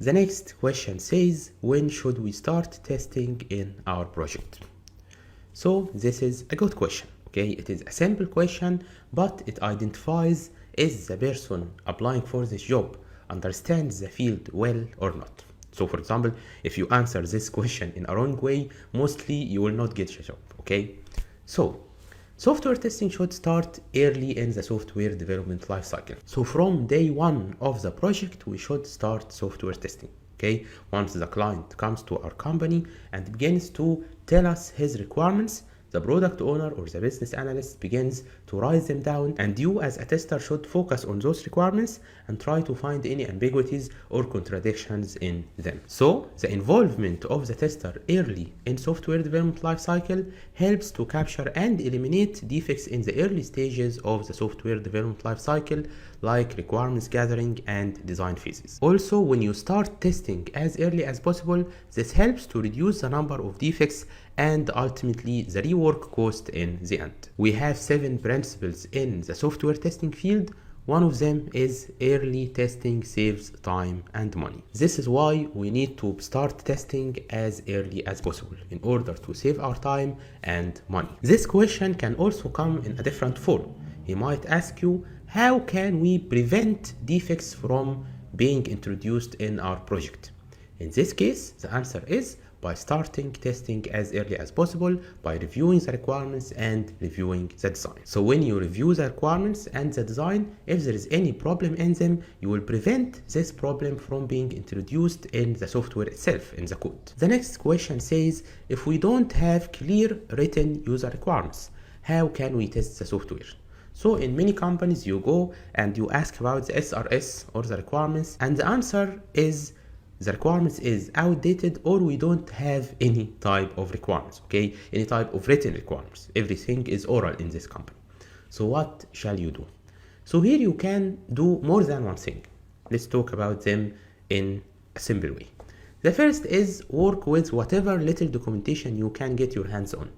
The next question says, when should we start testing in our project? So this is a good question, okay? It is a simple question, but it identifies is the person applying for this job understands the field well or not. So for example, if you answer this question in a wrong way, mostly you will not get a job, okay? So software testing should start early in the software development lifecycle. So from day one of the project, we should start software testing. Okay, once the client comes to our company and begins to tell us his requirements, the product owner or the business analyst begins to write them down, and you as a tester should focus on those requirements and try to find any ambiguities or contradictions in them. So the involvement of the tester early in software development lifecycle helps to capture and eliminate defects in the early stages of the software development lifecycle, like requirements gathering and design phases. Also, when you start testing as early as possible, this helps to reduce the number of defects and ultimately the rework cost in the end. We have 7 principles in the software testing field. One of them is early testing saves time and money. This is why we need to start testing as early as possible in order to save our time and money. This question can also come in a different form. He might ask you, how can we prevent defects from being introduced in our project? In this case, the answer is by starting testing as early as possible, by reviewing the requirements and reviewing the design. So when you review the requirements and the design, if there is any problem in them, you will prevent this problem from being introduced in the software itself, in the code. The next question says, if we don't have clear written user requirements, how can we test the software? So in many companies, you go and you ask about the SRS or the requirements, and the answer is the requirements is outdated, or we don't have any type of requirements, okay? Any type of written requirements. Everything is oral in this company. So what shall you do? So here you can do more than one thing. Let's talk about them in a simple way. The first is work with whatever little documentation you can get your hands on.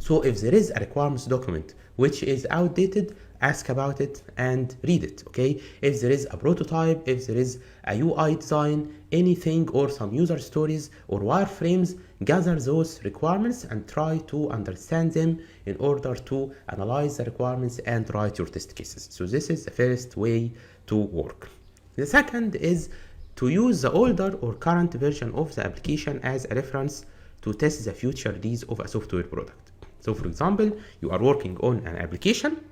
So if there is a requirements document which is outdated, ask about it and read it, okay? If there is a prototype, if there is a UI design, anything, or some user stories or wireframes, gather those requirements and try to understand them in order to analyze the requirements and write your test cases. So this is the first way to work. The second is to use the older or current version of the application as a reference to test the future release of a software product. So for example, you are working on an application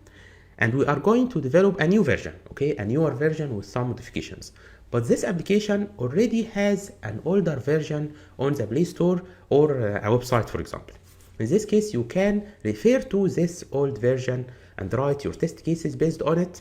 and we are going to develop a new version, okay? A newer version with some modifications. But this application already has an older version on the Play Store or a website, for example. In this case, you can refer to this old version and write your test cases based on it.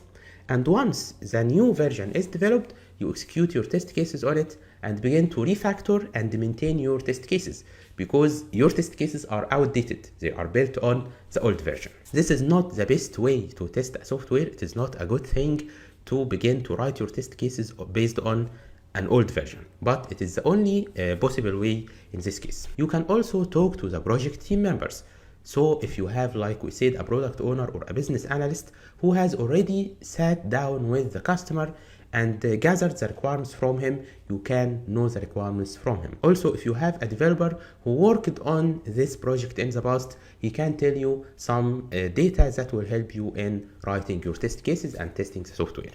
And once the new version is developed, you execute your test cases on it and begin to refactor and maintain your test cases, because your test cases are outdated. They are built on the old version. This is not the best way to test a software. It is not a good thing to begin to write your test cases based on an old version, but it is the only possible way in this case. You can also talk to the project team members. So if you have, like we said, a product owner or a business analyst who has already sat down with the customer and gathered the requirements from him, you can know the requirements from him. Also, if you have a developer who worked on this project in the past, he can tell you some data that will help you in writing your test cases and testing the software.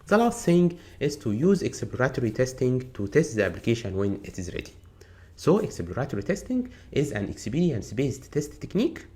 The last thing is to use exploratory testing to test the application when it is ready. So exploratory testing is an experience-based test technique,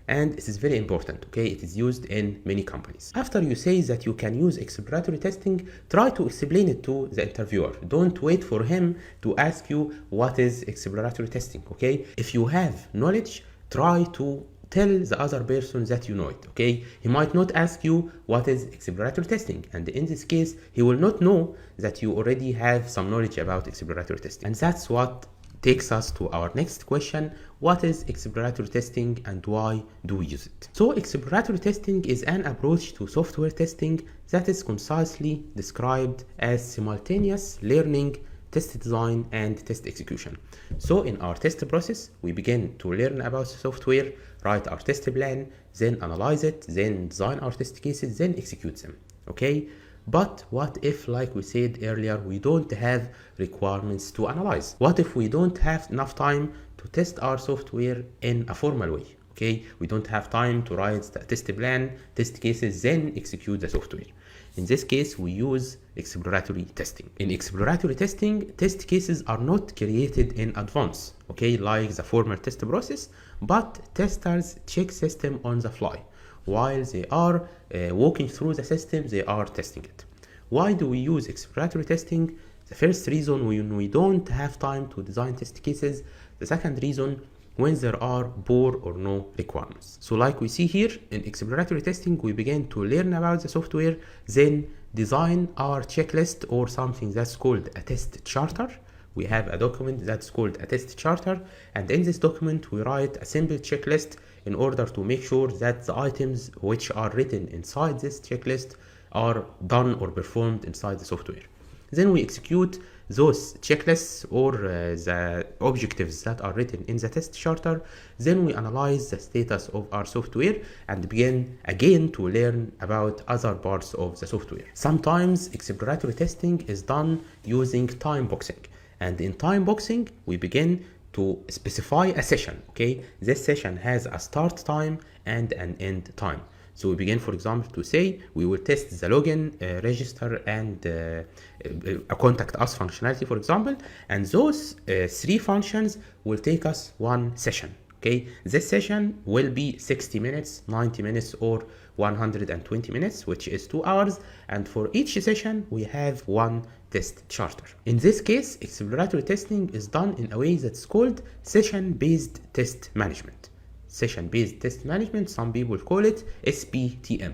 and it is very important, okay? It is used in many companies. After you say that you can use exploratory testing, try to explain it to the interviewer. Don't wait for him to ask you what is exploratory testing, okay? If you have knowledge, try to tell the other person that you know it, okay? He might not ask you what is exploratory testing, and in this case, he will not know that you already have some knowledge about exploratory testing. And that's what takes us to our next question: what is exploratory testing and why do we use it? So exploratory testing is an approach to software testing that is concisely described as simultaneous learning, test design, and test execution. So in our test process, we begin to learn about the software, write our test plan, then analyze it, then design our test cases, then execute them, okay? But what if, like we said earlier, we don't have requirements to analyze? What if we don't have enough time to test our software in a formal way? Okay, we don't have time to write the test plan, test cases, then execute the software. In this case, we use exploratory testing. In exploratory testing, test cases are not created in advance, okay, like the formal test process, but testers check system on the fly. While they are walking through the system, they are testing it. Why do we use exploratory testing? The first reason, when we don't have time to design test cases. The second reason, when there are poor or no requirements. So like we see here, in exploratory testing, we begin to learn about the software, then design our checklist or something that's called a test charter. We have a document that's called a test charter, and in this document we write a simple checklist in order to make sure that the items which are written inside this checklist are done or performed inside the software. Then we execute those checklists or the objectives that are written in the test charter. Then we analyze the status of our software and begin again to learn about other parts of the software. Sometimes exploratory testing is done using time boxing. And in time boxing, we begin to specify a session, okay? This session has a start time and an end time. So we begin, for example, to say we will test the login, register, and a contact us functionality, for example. And those three functions will take us one session, okay? This session will be 60 minutes, 90 minutes, or 120 minutes, which is 2 hours. And for each session, we have one test charter. In this case, exploratory testing is done in a way that's called session-based test management. Session-based test management, some people call it SBTM.